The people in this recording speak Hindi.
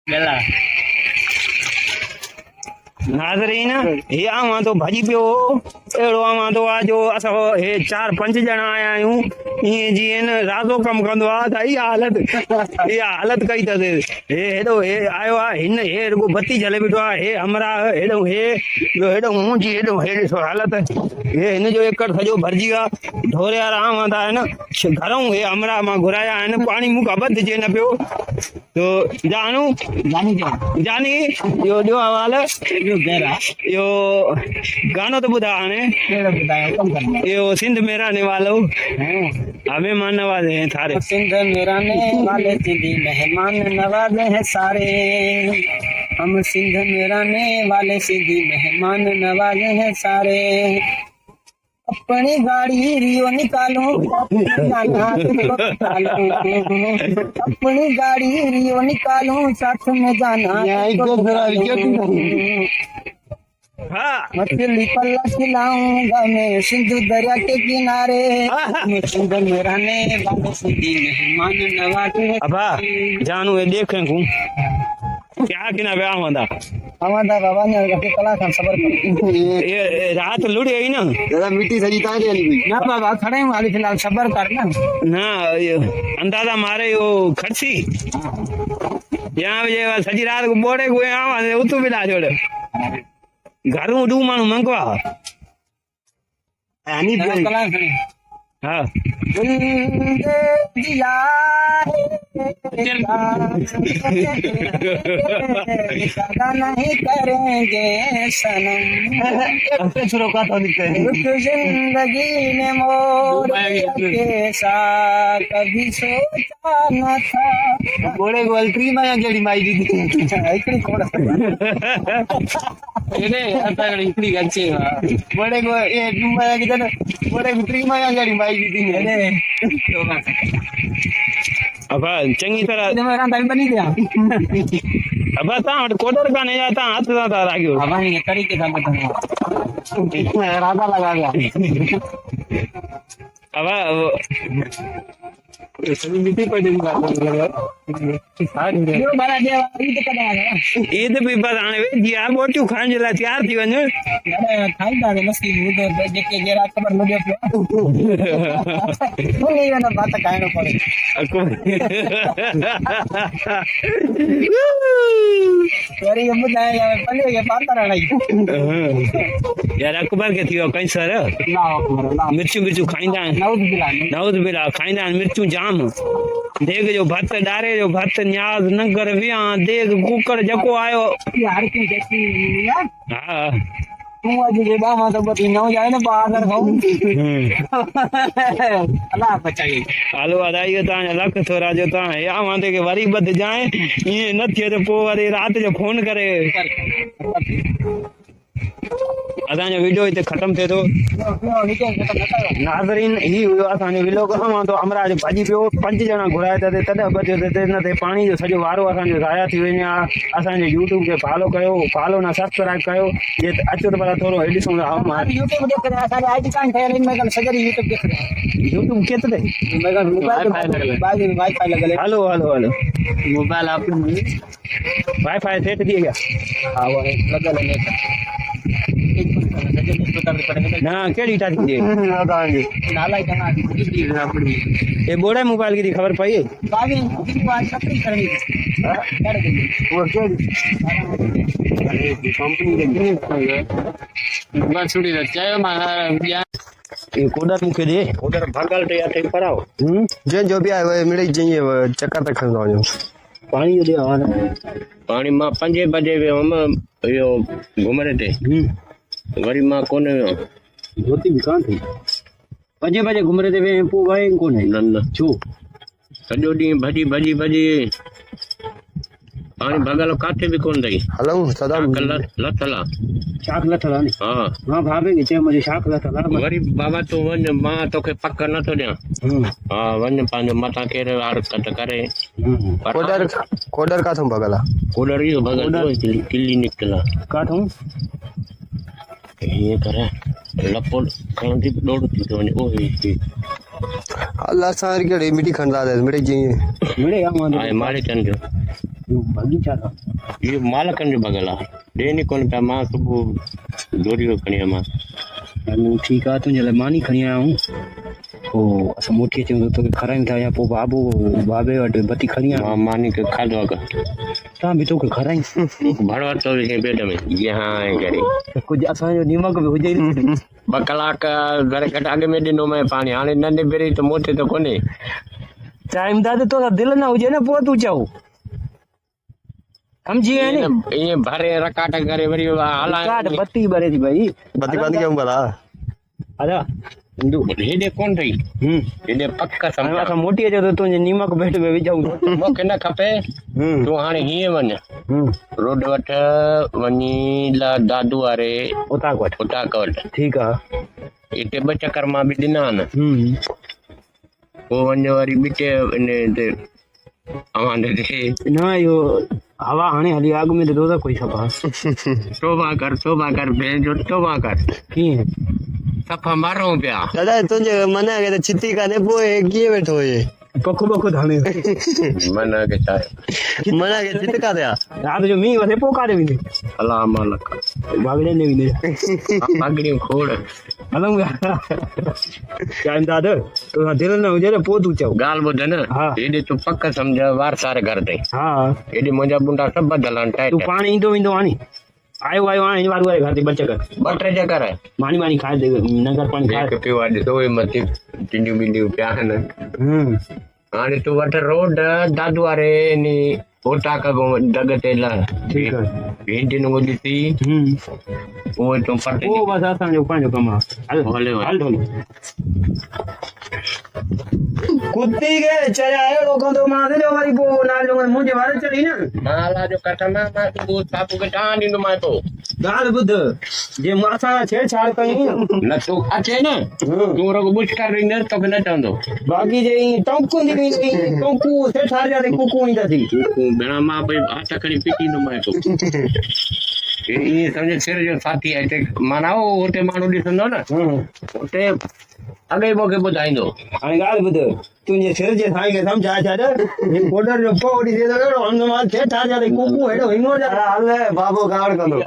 गला नाज़रीन हे आवां तो भाॼी पियो अहिड़ो आवां तो आहे जो असां हे 4-5 ॼणा आया आहियूं ईअं जीअं न राज़ो कमु कंदो आहे त इहा हालत कई अथसि हे हेॾो हे आयो आहे हिन हे रुॻो बत्ती जले बीठो आहे हे हमरा हेॾो हे ॿियो हेॾो मुंहुं जी हेॾो हे ॾिसो हालत हे हिन जो एकड़ सॼो भरिजी वियो आहे ढोरे वारा आवां था आहिनि घरों हे हमरा मां घुराया आहिनि पाणी मूंखां बधिजे न पियो तो जानू जानी इहो ॾियो हवाल यो गानो तो ॿुधा हाणे यो सिंध में रहने वालो हमें मान नवाजे हैं थारे सिंध में रहने वाले सिंधी मेहमान नवाजे हैं सारे हम सिंध में रहने वाले सिंधी मेहमान नवाजे हैं सारे अपनी गाड़ी रियो निकालो अपनी गाड़ी रियो निकालो साथ में जाना हाँ मछली पल्ला खिलाऊंगा मैं सिंधु दरिया के किनारे सिंध में रहने वाले सिंधी मेहमान नवाजे अबा जानू ये देखें को क्या किना बे आवांदा हमारा बाबा ने के कला का सबर कर ये रात लुड़ी आई ना दादा मिट्टी सजी तारे वाली हुई ना बाबा खड़े हूं हाली फिलहाल सबर कर ना ये अंदाजा मारे यो खड़सी यहाँ ये सजी रात को बोड़े को आवा उतु बिला छोड़ घरों डू मानू मंगवा यानी कला खड़े हाँ नहीं करेंगे सनम शुरू का तो जिंदगी में मोर के साथ कभी सोचा न था बोले गोलत्री माया गेड़ी माई दी इकड़ी कोड़ा ये आता इकड़ी गच्चे बोले गो ये माया की तो बोले गोलत्री माया गेड़ी माई दी अरे अब चंगी तरह बनी गया अब कोडर का नहीं जाता हाथ जाता रागियो हमारे तरीके का राधा लगा गया अब मिट्टी पर ईद भी बस हाणे जी यार बोटियूं खाइण जे लाइ तयार थी वञो खाईंदा मस्ती जेके जरा ख़बर लॻे पियो न बात खाइणो पड़े वरी ॿुधाए पंजे के पाता रहई यार अकबर के थियो कैंसर मिर्चू खाईंदा आहिनि नऊद बिला खाईंदा आहिनि मिर्चू जाम देग जो भत डारे जो भत न्याज नगर विया देग कुकर जको आयो यार की जैसी हाँ तू आज जे बामा तो बती न जाए ना बाहर खाऊं अल्लाह बचाए हालो अदाई ता लख थोरा जो ता या वांदे के वरी बद जाए ये न थे तो पो वरी रात जो फोन करे असांजो वीडियो हिते ख़त्म थिए थो नाज़रीन ही हुयो असांजो व्लॉग तो हमरा जो भाॼी पियो 5 ॼणा घुराए था तॾहिं बचियो न ते पाणी जो सॼो वारो असांजो ज़ाया थी वञे असांजे यूट्यूब खे फॉलो कयो फॉलो न सब्सक्राइब कयो जे अचो त भला थोरो हेॾी ॾिसूं था यूट्यूब देख रहे असांजे आईडी कान ठहियल इन में सॼी यूट्यूब देख रहे यूट्यूब केतिरे वाईफाई लगल हलो हलो हलो मोबाइल आप वाईफाई सेट थी गया हां वो लगल है ना केड़ी टाटी दे नाला कना दी ए बोड़ा मोबाइल की खबर पई बागी आज सप्री करनी कर दे वो कंपनी के बस छुड़ी चाहे मां ये कोडर मुखे दे कोडर भागल ते याते पराओ जे जो भी आए मिले जइए चक्कर तक खंदा वञो पानी दे आवाने पानी मां 5 बजे हम यो घुमरे थे वरी मां कोने धोती भी कान थी 5 बजे घुमरे थे वे पो गए कोने न छो सॼो ॾींहुं भॼी पानी भगल काथे भी कोन दई हलो सदा लथला शाख लथला नी हां भाभी के चे मुझे शाख लथला वरी बाबा तो वन मां तोखे पक न तो दिया हां वन पांजो मता केरे हरकत करे कोडर का थम भगला कोडर यो भगल किल्ली निकला का थम ये करे लपोल खांदी दौड़ थी वने ओ ही अल्लाह सार के मिटी खंडा दे मिटे जी मिटे या मारे चन जो बगीचा था ये मालकन जो बगला देनी कोन पे मां सुबह दोरी खणी मां ठीक आहे तुंहिंजे लाइ मानी खणी आया आहियूं पोइ असां मोटी अचूं त तोखे खारायूं था या पोइ बाबे वटि बती खणी आया मां मानी के खाधो अगर तव्हां बि तोखे खारायूं भड़वा तो के पेट में ये हां करे कुझु असांजो नीमक बि हुजे ई। 2 कलाक घर घट अॻु में ॾिनो मैं पाणी हाणे नंढे पहिरीं त मोटे त कोन्हे टाइम दादे तो दिलि न हुजे न पोइ तूं चओ समझी गए नी ईअं भरे रकाट करे वरी हलाए काट बत्ती बरे थी भाई बत्ती बंद क्यों करा अदा हिंदू हेॾे कोन ठही हेॾे पक सम्झ असां मोटी अचो त तुंहिंजे नीमक भेट में विझूं मूंखे न खपे तूं हाणे हीअं वञ रोड वठ वञी दादू वारे उतां वटि उतां वटि ठीकु आहे हिते 2 चकर मां बि ॾिना आहिनि पोइ वञ वरी ॿिटे इन ते अवांडे ते न इहो हवा हाणे हली आग में ॾिठो त कोई सफ़ा तोबा कर भेण जो तोबा कर कीअं सफ़ा मारूं पिया दादा तुंहिंजे मना के त छिती काने पोइ कीअं वेठो हुए पखो पखो धाणे मन के छा आहे मना के छित का थिया राति जो मींहुं वधे पोइ काॾे वेंदे अला मालक बागड़े ने वेंदे पगड़ियूं खोड़ हलूं टाइम दादा तो दिलि न हुजे त पोइ तूं चओ ॻाल्हि ॿुध न हा। हेॾे तूं पक सम्झ वार सारे घर ते हा हेॾे मुंहिंजा बुंडा सभु बदल आहिनि तूं टाइट पाण ईंदो वेंदो हाणे आयो हाणे हिन वार वारे घर ते 2 चकर 2-3 चकर मानी खाए दे नगर पाणी खाए हिकु पियो आहे ॾिसो मथे टिंडियूं बिंडियूं पिया आहिनि हाणे तूं वठ रोड दादू वारे नी ओटा कबो डग ते ला ठीकु आहे भेंडियुनि को ॾिसी उहो तूं पट पोइ बसि असांजो पंहिंजो कमु आहे हल हले हल ढोल कुत्ती के चढ़िया अहिड़ो कंदो मां जो वरी पोइ नालो मुंहिंजे वारे चढ़ी न नाला जो कट मां तूं साबू खे टां ॾींदोमांइ पोइ ॻाल्हि ॿुध जे मां असां छेड़छाड़ कई न तूं अचे न तूं रुगो बुछ कर ॾींदे तोखे न चवंदो बाक़ी जे टोंकू टोंकू छेड़छाड़ जा कुकू ईंदा थी भेण मां भई हथ खणी पीटींदोमांइ पोइ ईअं सम्झ सिर जो साथी आहे हिते माना हुते माण्हू ॾिसंदो न हुते अॻे ई मूंखे ॿुधाईंदो हाणे ॻाल्हि ॿुध तुंहिंजे सिर जे साईं खे सम्झाए छॾ बॉर्डर जो पोइ ॾिसे त अहिड़ो छेड़छाड़ जा कुकू हेॾो हिंगो जा हल बाबो गाड़ कंदो